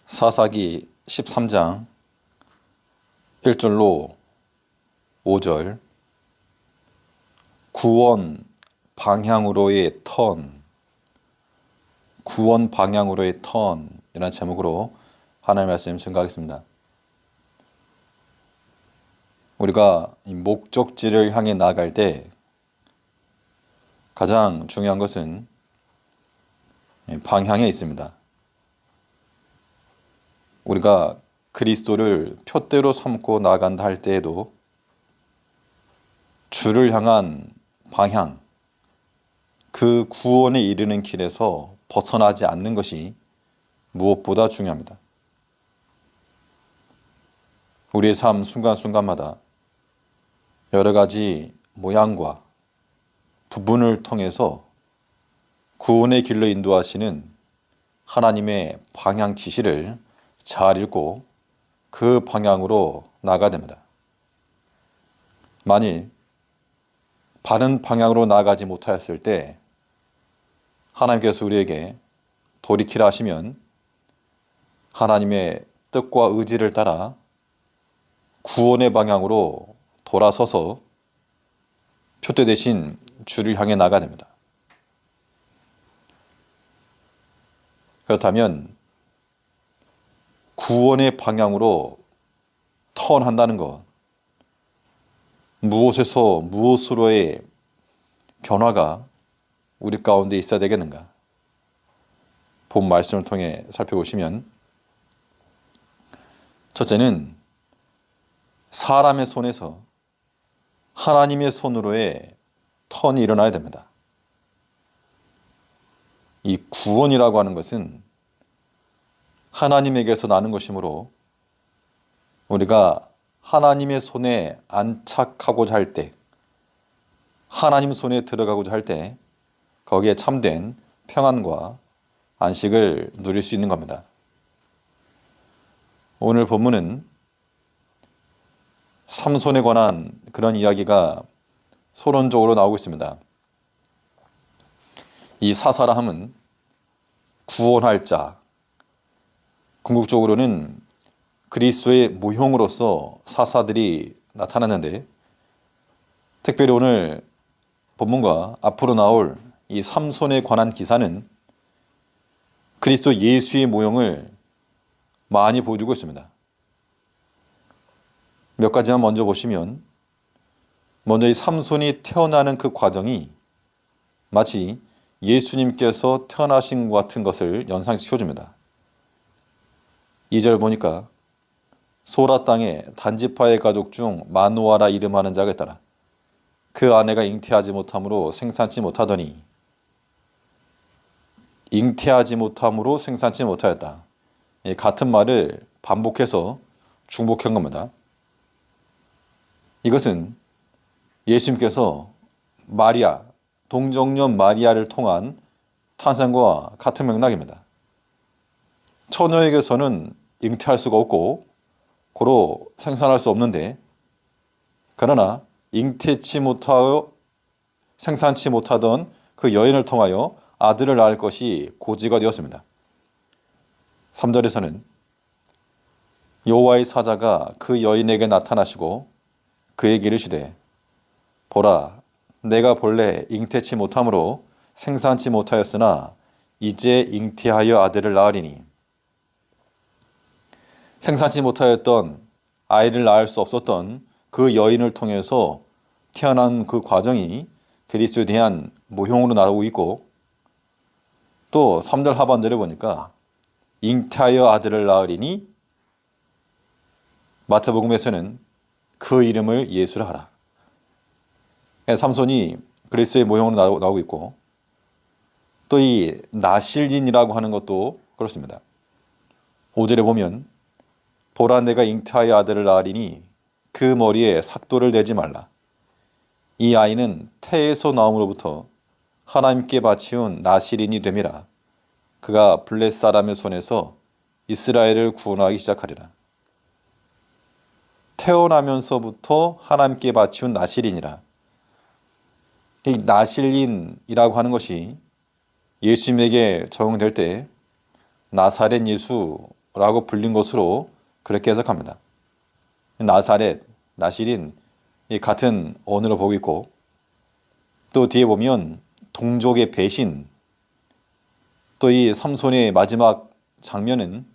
사사기 13장 1절로 5절 구원 방향으로의 턴, 구원 방향으로의 턴이라는 제목으로 하나님의 말씀 증거하겠습니다. 우리가 이 목적지를 향해 나아갈 때 가장 중요한 것은 방향에 있습니다. 우리가 그리스도를 표대로 삼고 나아간다 할 때에도 주를 향한 방향, 그 구원에 이르는 길에서 벗어나지 않는 것이 무엇보다 중요합니다. 우리의 삶 순간순간마다 여러 가지 모양과 부분을 통해서 구원의 길로 인도하시는 하나님의 방향 지시를 잘 읽고 그 방향으로 나아가야 됩니다. 만일 바른 방향으로 나아가지 못하였을 때 하나님께서 우리에게 돌이키라 하시면 하나님의 뜻과 의지를 따라 구원의 방향으로 돌아서서 표대 대신 주를 향해 나아가야 됩니다. 그렇다면 구원의 방향으로 턴한다는 것, 무엇에서 무엇으로의 변화가 우리 가운데 있어야 되겠는가? 본 말씀을 통해 살펴보시면 첫째는 사람의 손에서 하나님의 손으로의 턴이 일어나야 됩니다. 이 구원이라고 하는 것은 하나님에게서 나는 것이므로 우리가 하나님의 손에 안착하고자 할 때, 하나님 손에 들어가고자 할 때 거기에 참된 평안과 안식을 누릴 수 있는 겁니다. 오늘 본문은 삼손에 관한 그런 이야기가 서론적으로 나오고 있습니다. 이 사사라 함은 구원할 자, 궁극적으로는 그리스도의 모형으로서 사사들이 나타났는데, 특별히 오늘 본문과 앞으로 나올 이 삼손에 관한 기사는 그리스도 예수의 모형을 많이 보여주고 있습니다. 몇 가지만 먼저 보시면, 먼저 이 삼손이 태어나는 그 과정이 마치 예수님께서 태어나신 것 같은 것을 연상시켜줍니다. 2절 보니까 소라 땅에 단지파의 가족 중 마누아라 이름하는 자가 있더라. 그 아내가 잉태하지 못함으로 생산치 못하더니, 잉태하지 못함으로 생산치 못하였다. 같은 말을 반복해서 중복한 겁니다. 이것은 예수님께서 마리아, 동정녀 마리아를 통한 탄생과 같은 맥락입니다. 처녀에게서는 잉태할 수가 없고 고로 생산할 수 없는데, 그러나 잉태치 못하여 생산치 못하던 그 여인을 통하여 아들을 낳을 것이 고지가 되었습니다. 3절에서는 여호와의 사자가 그 여인에게 나타나시고 그에게 이르시되, 보라, 내가 본래 잉태치 못함으로 생산치 못하였으나 이제 잉태하여 아들을 낳으리니, 생산치 못하였던 아이를 낳을 수 없었던 그 여인을 통해서 태어난 그 과정이 그리스도에 대한 모형으로 나오고 있고, 또 3절 하반절에 보니까 잉태하여 아들을 낳으리니, 마태복음에서는 그 이름을 예수라 하라. 삼손이 그리스도의 모형으로 나오고 있고, 또 이 나실린이라고 하는 것도 그렇습니다. 5절에 보면 보라, 내가 잉태하여 아들을 낳으리니 그 머리에 삭도를 대지 말라. 이 아이는 태에서 나옴으로부터 하나님께 바치운 나실인이 됨이라. 그가 블렛 사람의 손에서 이스라엘을 구원하기 시작하리라. 태어나면서부터 하나님께 바치운 나실인이라. 이 나실인이라고 하는 것이 예수님에게 적용될 때 나사렛 예수 나실이라고 불린 것으로 그렇게 해석합니다. 나사렛, 나실인 이 같은 언어로 보고 있고, 또 뒤에 보면 동족의 배신, 또 이 삼손의 마지막 장면은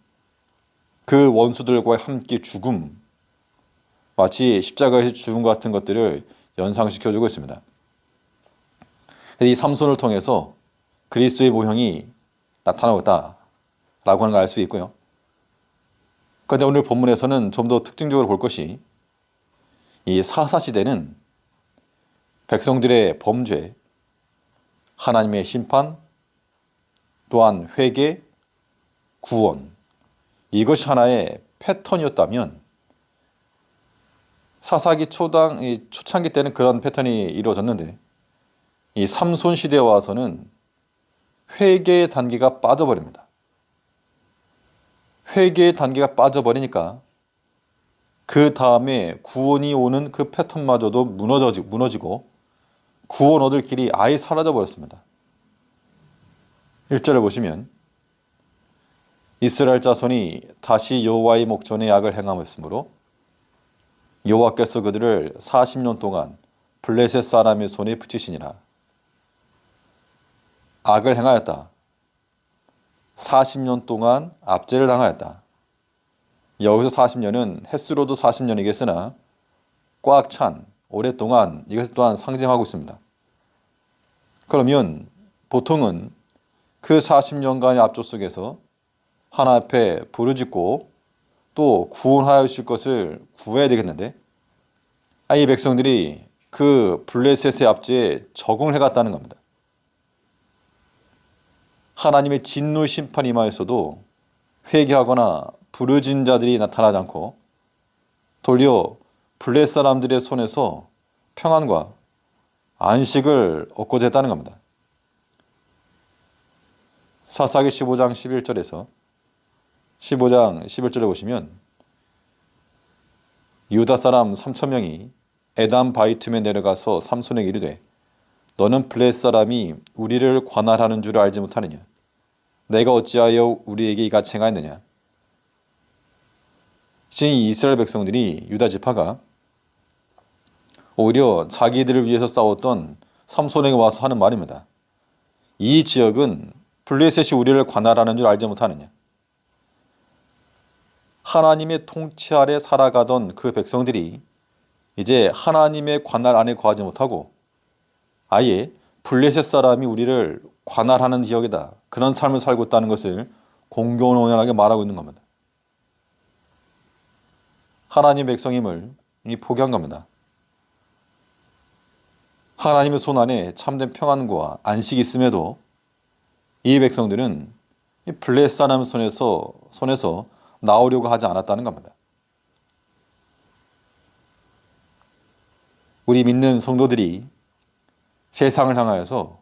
그 원수들과 함께 죽음, 마치 십자가에서 죽음 같은 것들을 연상시켜주고 있습니다. 이 삼손을 통해서 그리스도의 모형이 나타나고 있다라고 하는 걸 알 수 있고요. 그런데 오늘 본문에서는 좀 더 특징적으로 볼 것이, 이 사사시대는 백성들의 범죄, 하나님의 심판, 또한 회개, 구원, 이것이 하나의 패턴이었다면, 사사기 초창기 때는 그런 패턴이 이루어졌는데, 이 삼손 시대에 와서는 회개의 단계가 빠져버립니다. 회개의 단계가 빠져버리니까 그 다음에 구원이 오는 그 패턴마저도 무너지고 구원 얻을 길이 아예 사라져 버렸습니다. 1절을 보시면, 이스라엘 자손이 다시 여호와의 목전에 악을 행하였으므로 여호와께서 그들을 40년 동안 블레셋 사람의 손에 붙이시니라. 악을 행하였다. 40년 동안 압제를 당하였다. 여기서 40년은 햇수로도 40년이겠으나 꽉 찬 오랫동안, 이것 또한 상징하고 있습니다. 그러면 보통은 그 40년간의 압조 속에서 하나 앞에 부르짖고 또 구원하실 것을 구해야 되겠는데, 이 백성들이 그 블레셋의 압제에 적응을 해갔다는 겁니다. 하나님의 진노 심판이 임하였어도 회개하거나 부르짖은 자들이 나타나지 않고 도리어 블레셋 사람들의 손에서 평안과 안식을 얻고자 했다는 겁니다. 사사기 15장 11절에서 15장 11절에 보시면, 유다 사람 3,000명이 에담 바이툼에 내려가서 삼손에게 이르되, 너는 블레셋 사람이 우리를 관할하는 줄 알지 못하느냐? 내가 어찌하여 우리에게 이같이 행하였느냐? 지금 이스라엘 백성들이, 유다 지파가 오히려 자기들을 위해서 싸웠던 삼손에게 와서 하는 말입니다. 이 지역은 블레셋이 우리를 관할하는 줄 알지 못하느냐? 하나님의 통치 아래 살아가던 그 백성들이 이제 하나님의 관할 안에 거하지 못하고 아예 블레셋 사람이 우리를 관할하는 지역이다, 그런 삶을 살고 있다는 것을 공공연하게 말하고 있는 겁니다. 하나님 백성임을 포기한 겁니다. 하나님의 손 안에 참된 평안과 안식이 있음에도 이 백성들은 이 블레셋 사람 손에서 나오려고 하지 않았다는 겁니다. 우리 믿는 성도들이 세상을 향하여서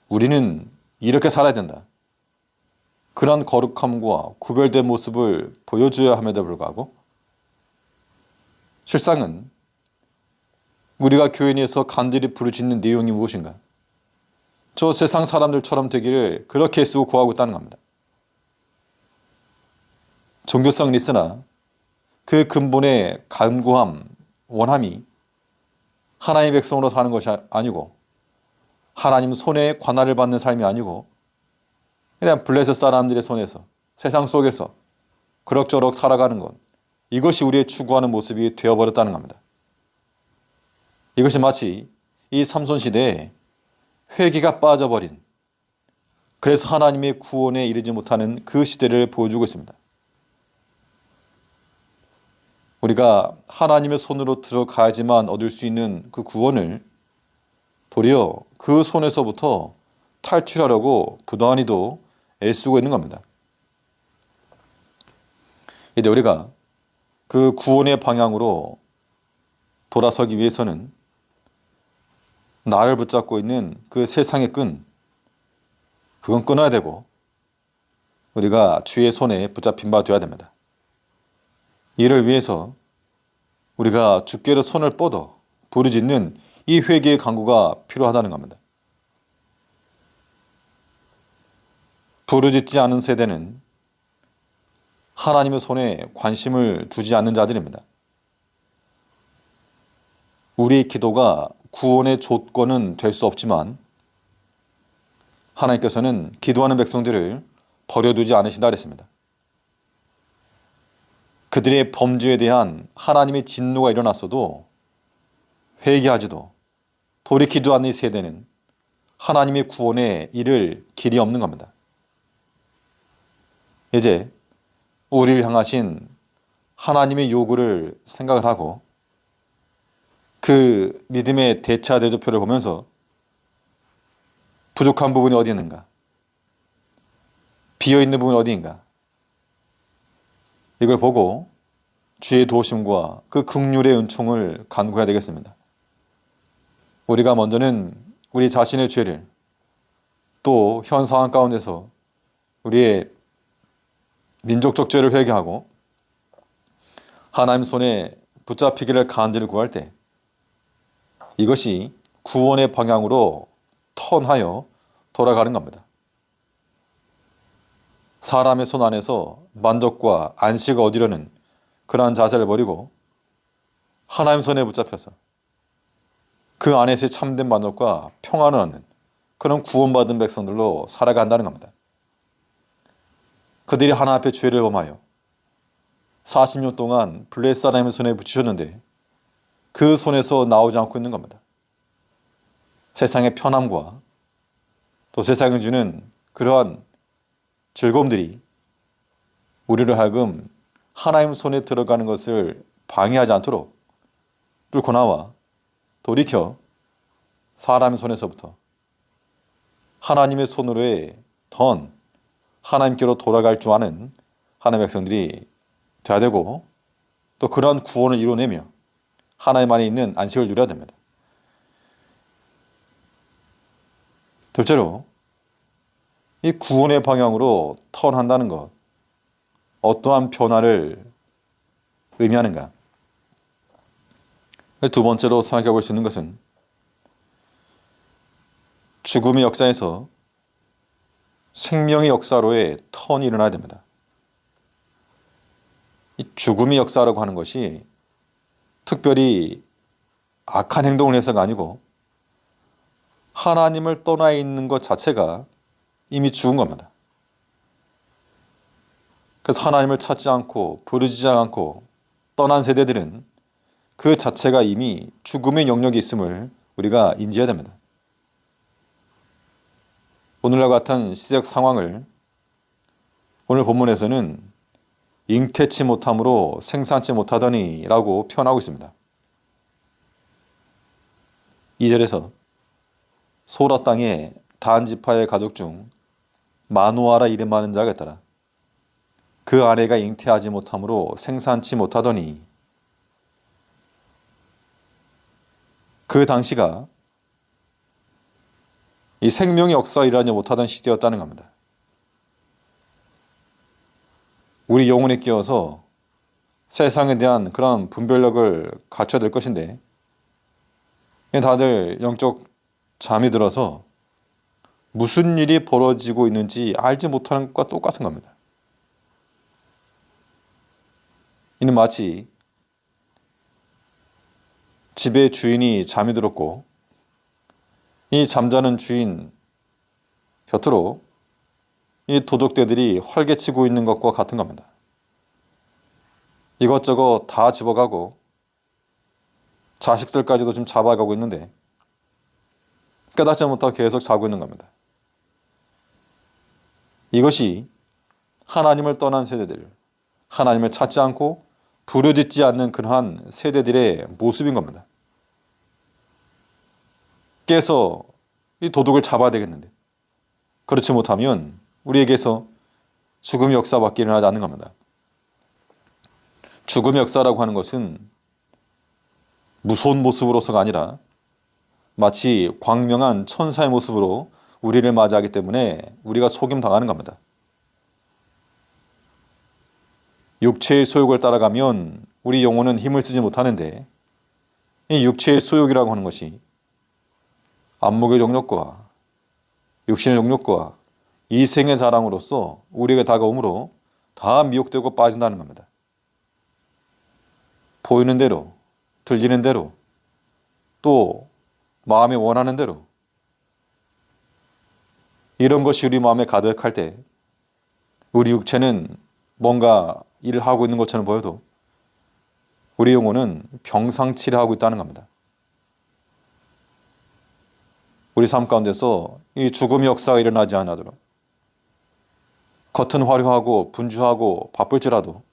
우리는 이렇게 살아야 된다, 그런 거룩함과 구별된 모습을 보여줘야 함에도 불구하고, 실상은 우리가 교회 내에서 간절히 부르짖는 내용이 무엇인가? 저 세상 사람들처럼 되기를 그렇게 애쓰고 구하고 있다는 겁니다. 종교성은 있으나 그 근본의 간구함, 원함이 하나님의 백성으로 사는 것이 아니고, 하나님 손에 관할을 받는 삶이 아니고, 그냥 블레셋 사람들의 손에서, 세상 속에서 그럭저럭 살아가는 것, 이것이 우리의 추구하는 모습이 되어버렸다는 겁니다. 이것이 마치 이 삼손 시대에 회개가 빠져버린, 그래서 하나님의 구원에 이르지 못하는 그 시대를 보여주고 있습니다. 우리가 하나님의 손으로 들어가야지만 얻을 수 있는 그 구원을 도리어 그 손에서부터 탈출하려고 부단히도 애쓰고 있는 겁니다. 이제 우리가 그 구원의 방향으로 돌아서기 위해서는 나를 붙잡고 있는 그 세상의 끈, 그건 끊어야 되고 우리가 주의 손에 붙잡힌 바 되어야 됩니다. 이를 위해서 우리가 주께로 손을 뻗어 부르짖는 이 회개의 간구가 필요하다는 겁니다. 부르짖지 않은 세대는 하나님의 손에 관심을 두지 않는 자들입니다. 우리의 기도가 구원의 조건은 될 수 없지만 하나님께서는 기도하는 백성들을 버려두지 않으신다 그랬습니다. 그들의 범죄에 대한 하나님의 진노가 일어났어도 회개하지도 돌이키지도 않는 이 세대는 하나님의 구원에 이를 길이 없는 겁니다. 이제 우리를 향하신 하나님의 요구를 생각을 하고 그 믿음의 대차 대조표를 보면서 부족한 부분이 어디 있는가? 비어있는 부분이 어디인가? 이걸 보고 주의 도우심과 그 긍휼의 은총을 간구해야 되겠습니다. 우리가 먼저는 우리 자신의 죄를 또 현 상황 가운데서 우리의 민족적 죄를 회개하고 하나님 손에 붙잡히기를 간절히 구할 때 이것이 구원의 방향으로 턴하여 돌아가는 겁니다. 사람의 손 안에서 만족과 안식을 얻으려는 그러한 자세를 버리고 하나님 손에 붙잡혀서 그 안에서의 참된 만족과 평안을 얻는 그런 구원받은 백성들로 살아간다는 겁니다. 그들이 하나님 앞에 죄를 범하여 40년 동안 블레사람의 손에 붙이셨는데 그 손에서 나오지 않고 있는 겁니다. 세상의 편함과 또 세상이 주는 그러한 즐거움들이 우리를 하여금 하나님 손에 들어가는 것을 방해하지 않도록 뚫고 나와 돌이켜 사람의 손에서부터 하나님의 손으로의 던 하나님께로 돌아갈 줄 아는 하나님의 백성들이 되어야 되고 또 그러한 구원을 이뤄내며 하나님 안에 있는 안식을 누려야 됩니다. 둘째로 이 구원의 방향으로 턴한다는 것 어떠한 변화를 의미하는가? 두 번째로 생각해 볼 수 있는 것은 죽음의 역사에서 생명의 역사로의 턴이 일어나야 됩니다. 이 죽음의 역사라고 하는 것이 특별히 악한 행동을 해서가 아니고 하나님을 떠나 있는 것 자체가 이미 죽은 겁니다. 그래서 하나님을 찾지 않고 부르짖지 않고 떠난 세대들은 그 자체가 이미 죽음의 영역이 있음을 우리가 인지해야 됩니다. 오늘과 같은 시적 상황을 오늘 본문에서는 잉태치 못함으로 생산치 못하더니 라고 표현하고 있습니다. 2절에서 소라 땅에 단 지파의 가족 중 마노아라 이름 많은 자가 있더라. 그 아내가 잉태하지 못함으로 생산치 못하더니 그 당시가 이 생명의 역사가 일어나지 못하던 시대였다는 겁니다. 우리 영혼에 끼어서 세상에 대한 그런 분별력을 갖춰야 될 것인데 다들 영적 잠이 들어서 무슨 일이 벌어지고 있는지 알지 못하는 것과 똑같은 겁니다. 이는 마치 집의 주인이 잠이 들었고 이 잠자는 주인 곁으로 이 도적새들이 활개치고 있는 것과 같은 겁니다. 이것저것 다 집어가고 자식들까지도 좀 잡아가고 있는데 깨닫지 못하고 계속 자고 있는 겁니다. 이것이 하나님을 떠난 세대들, 하나님을 찾지 않고 부르짖지 않는 그러한 세대들의 모습인 겁니다. 깨서 이 도둑을 잡아야 되겠는데 그렇지 못하면 우리에게서 죽음의 역사밖에 일어나지 않는 겁니다. 죽음의 역사라고 하는 것은 무서운 모습으로서가 아니라 마치 광명한 천사의 모습으로 우리를 맞이하기 때문에 우리가 속임당하는 겁니다. 육체의 소욕을 따라가면 우리 영혼은 힘을 쓰지 못하는데 이 육체의 소욕이라고 하는 것이 안목의 정욕과 육신의 정욕과 이생의 자랑으로서 우리에게 다가오므로 다 미혹되고 빠진다는 겁니다. 보이는 대로, 들리는 대로, 또 마음에 원하는 대로 이런 것이 우리 마음에 가득할 때 우리 육체는 뭔가 일을 하고 있는 것처럼 보여도 우리 영혼은 병상치레 하고 있다는 겁니다. 우리 삶 가운데서 이 죽음의 역사가 일어나지 않아도록 겉은 화려하고 분주하고 바쁠지라도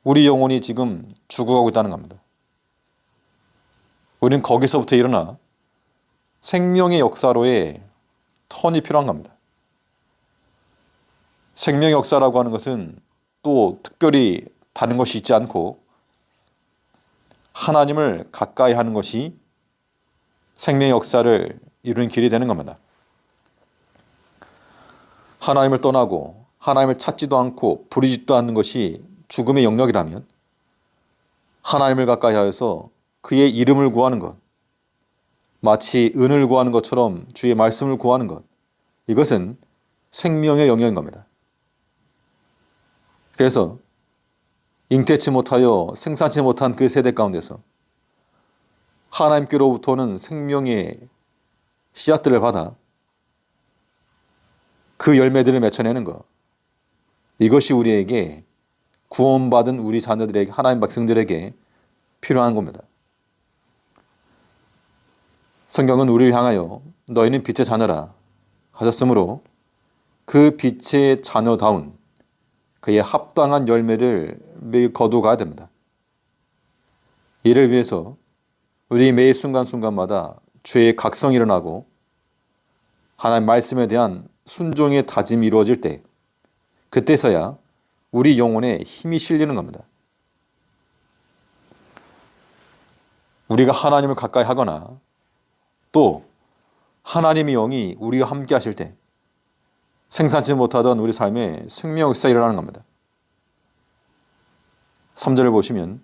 우리 영혼이 지금 죽어가고 있다는 겁니다. 우리는 거기서부터 일어나 생명의 역사로의 턴이 필요한 겁니다. 생명의 역사라고 하는 것은 또 특별히 다른 것이 있지 않고 하나님을 가까이 하는 것이 생명의 역사를 이루는 길이 되는 겁니다. 하나님을 떠나고 하나님을 찾지도 않고 부르지도 않는 것이 죽음의 영역이라면 하나님을 가까이 하여서 그의 이름을 구하는 것, 마치 은을 구하는 것처럼 주의 말씀을 구하는 것, 이것은 생명의 영역인 겁니다. 그래서 잉태치 못하여 생산치 못한 그 세대 가운데서 하나님께로부터는 생명의 씨앗들을 받아 그 열매들을 맺어내는 것, 이것이 우리에게 구원받은 우리 자녀들에게, 하나님 백성들에게 필요한 겁니다. 성경은 우리를 향하여 너희는 빛의 자녀라 하셨으므로 그 빛의 자녀다운 그의 합당한 열매를 매일 거두어가야 됩니다. 이를 위해서 우리 매 순간순간마다 죄의 각성이 일어나고 하나님 말씀에 대한 순종의 다짐이 이루어질 때 그때서야 우리 영혼에 힘이 실리는 겁니다. 우리가 하나님을 가까이 하거나 또 하나님의 영이 우리와 함께 하실 때 생산치 못하던 우리 삶에 생명 역사가 일어나는 겁니다. 3절을 보시면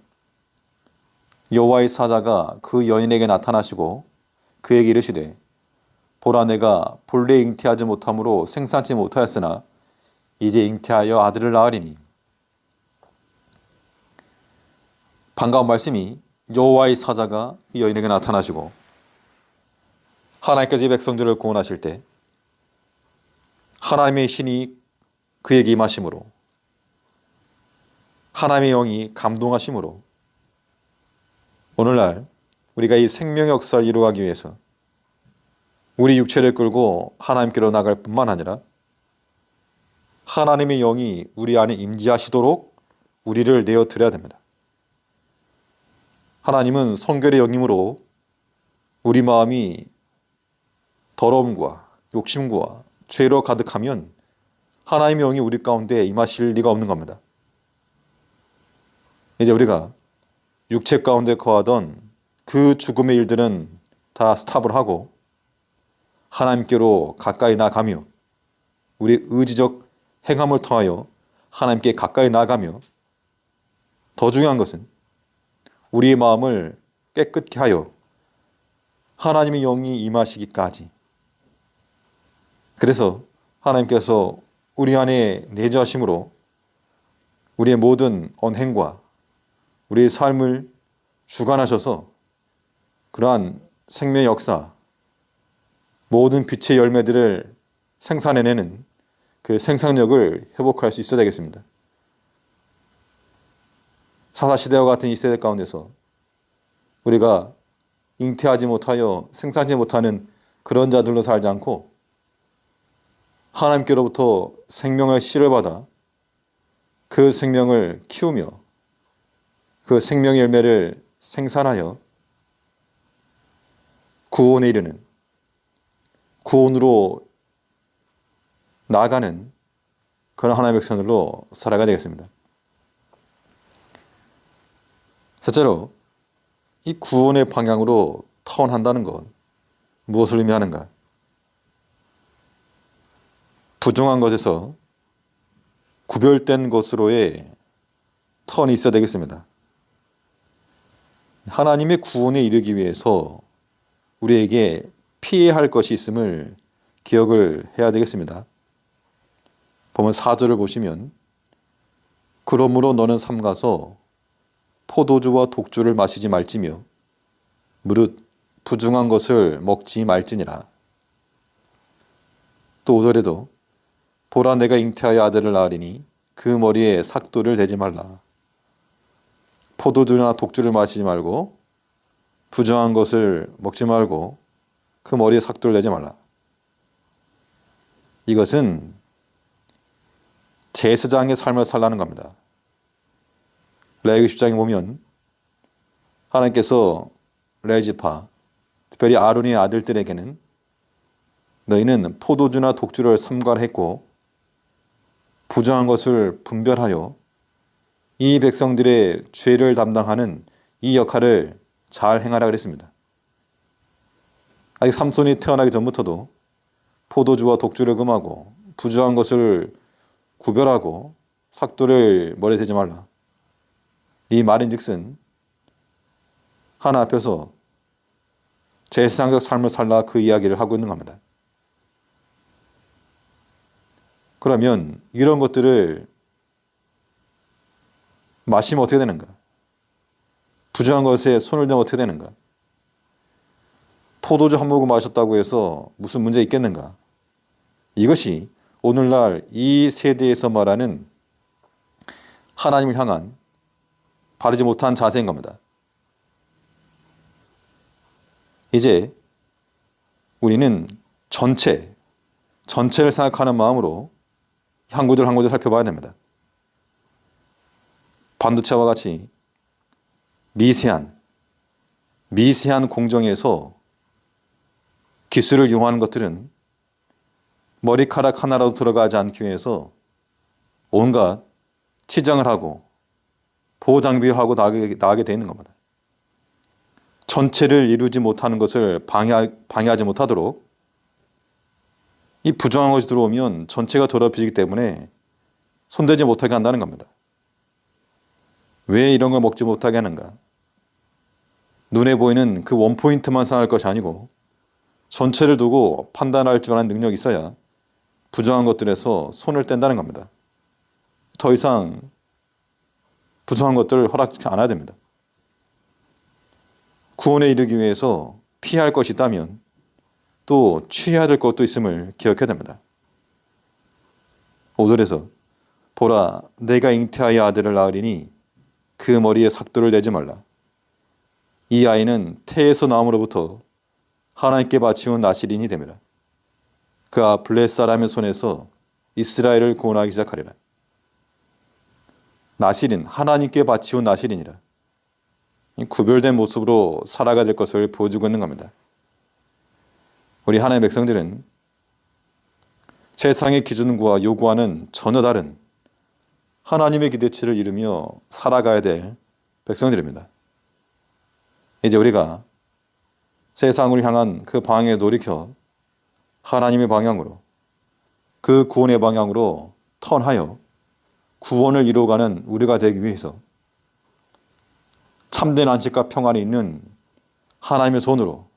여호와의 사자가 그 여인에게 나타나시고 그에게 이르시되 보라 내가 본래 잉태하지 못함으로 생산치 못하였으나 이제 잉태하여 아들을 낳으리니. 반가운 말씀이 여호와의 사자가 이 여인에게 나타나시고 하나님께서 이 백성들을 구원하실 때 하나님의 신이 그에게 임하심으로 하나님의 영이 감동하심으로 오늘날 우리가 이 생명의 역사를 이루어가기 위해서 우리 육체를 끌고 하나님께로 나갈 뿐만 아니라 하나님의 영이 우리 안에 임재하시도록 우리를 내어드려야 됩니다. 하나님은 성결의 영임으로 우리 마음이 더러움과 욕심과 죄로 가득하면 하나님의 영이 우리 가운데 임하실 리가 없는 겁니다. 이제 우리가 육체 가운데 거하던 그 죽음의 일들은 다 스탑을 하고 하나님께로 가까이 나아가며 우리 의지적 행함을 통하여 하나님께 가까이 나아가며 더 중요한 것은 우리의 마음을 깨끗게 하여 하나님의 영이 임하시기까지, 그래서 하나님께서 우리 안에 내주하심으로 우리의 모든 언행과 우리의 삶을 주관하셔서 그러한 생명의 역사, 모든 빛의 열매들을 생산해내는 그 생산력을 회복할 수 있어야 되겠습니다. 사사시대와 같은 이 세대 가운데서 우리가 잉태하지 못하여 생산하지 못하는 그런 자들로 살지 않고 하나님께로부터 생명의 씨를 받아 그 생명을 키우며 그 생명의 열매를 생산하여 구원에 이르는, 구원으로 나아가는 그런 하나님의 백성들로 살아가야 되겠습니다. 셋째로, 이 구원의 방향으로 턴한다는 것, 무엇을 의미하는가? 부정한 것에서 구별된 것으로의 턴이 있어야 되겠습니다. 하나님의 구원에 이르기 위해서 우리에게 피해야 할 것이 있음을 기억을 해야 되겠습니다. 보면 4절을 보시면 그러므로 너는 삼가서 포도주와 독주를 마시지 말지며 무릇 부중한 것을 먹지 말지니라. 또 5절에도 보라 내가 잉태하여 아들을 낳으리니 그 머리에 삭도를 대지 말라. 포도주나 독주를 마시지 말고 부정한 것을 먹지 말고 그 머리에 삭도를 내지 말라. 이것은 제사장의 삶을 살라는 겁니다. 레위기 10장에 보면 하나님께서 레위지파, 특별히 아론의 아들들에게는 너희는 포도주나 독주를 삼가했고 부정한 것을 분별하여 이 백성들의 죄를 담당하는 이 역할을 잘 행하라 그랬습니다. 아직 삼손이 태어나기 전부터도 포도주와 독주를 금하고 부정한 것을 구별하고 삭도를 머리에 대지 말라. 이 말인즉슨 하나 앞에서 제사장적 삶을 살라 그 이야기를 하고 있는 겁니다. 그러면 이런 것들을 마시면 어떻게 되는가? 부정한 것에 손을 대면 어떻게 되는가? 포도주 한 모금 마셨다고 해서 무슨 문제 있겠는가? 이것이 오늘날 이 세대에서 말하는 하나님을 향한 바르지 못한 자세인 겁니다. 이제 우리는 전체를 생각하는 마음으로 한 구절 한 구절 살펴봐야 됩니다. 반도체와 같이 미세한 공정에서 기술을 이용하는 것들은 머리카락 하나라도 들어가지 않기 위해서 온갖 치장을 하고 보호 장비를 하고 나가게 되어 있는 겁니다. 전체를 이루지 못하는 것을 방해하지 못하도록 이 부정한 것이 들어오면 전체가 더럽혀지기 때문에 손대지 못하게 한다는 겁니다. 왜 이런 걸 먹지 못하게 하는가? 눈에 보이는 그 원포인트만 생각할 것이 아니고 전체를 두고 판단할 줄 아는 능력이 있어야 부정한 것들에서 손을 뗀다는 겁니다. 더 이상 부정한 것들을 허락하지 않아야 됩니다. 구원에 이르기 위해서 피할 것이 있다면 또 취해야 될 것도 있음을 기억해야 됩니다. 5절에서 보라 내가 잉태하여 아들을 낳으리니 그 머리에 삭도를 내지 말라. 이 아이는 태에서 나옴으로부터 하나님께 바치온 나실인이 됨이라. 그가 블레 사람의 손에서 이스라엘을 구원하기 시작하리라. 나실인, 하나님께 바치온 나실인이라. 구별된 모습으로 살아가야 될 것을 보여주고 있는 겁니다. 우리 하나님의 백성들은 세상의 기준과 요구하는 전혀 다른 하나님의 기대치를 이루며 살아가야 될 백성들입니다. 이제 우리가 세상을 향한 그 방향에 돌이켜 하나님의 방향으로 그 구원의 방향으로 턴하여 구원을 이루어가는 우리가 되기 위해서 참된 안식과 평안이 있는 하나님의 손으로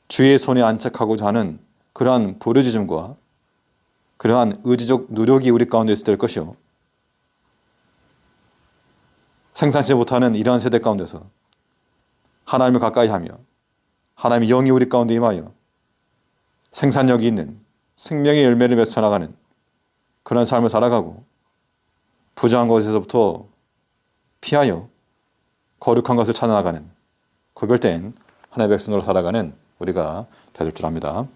주의 손에 안착하고자 하는 그러한 부르짖음과 그러한 의지적 노력이 우리 가운데 있어야 될 것이요, 생산치 못하는 이러한 세대 가운데서 하나님을 가까이 하며 하나님의 영이 우리 가운데 임하여 생산력이 있는 생명의 열매를 맺어 나가는 그런 삶을 살아가고 부정한 것에서부터 피하여 거룩한 것을 찾아나가는 구별된 하나님의 백성으로 살아가는 우리가 되될 줄 압니다.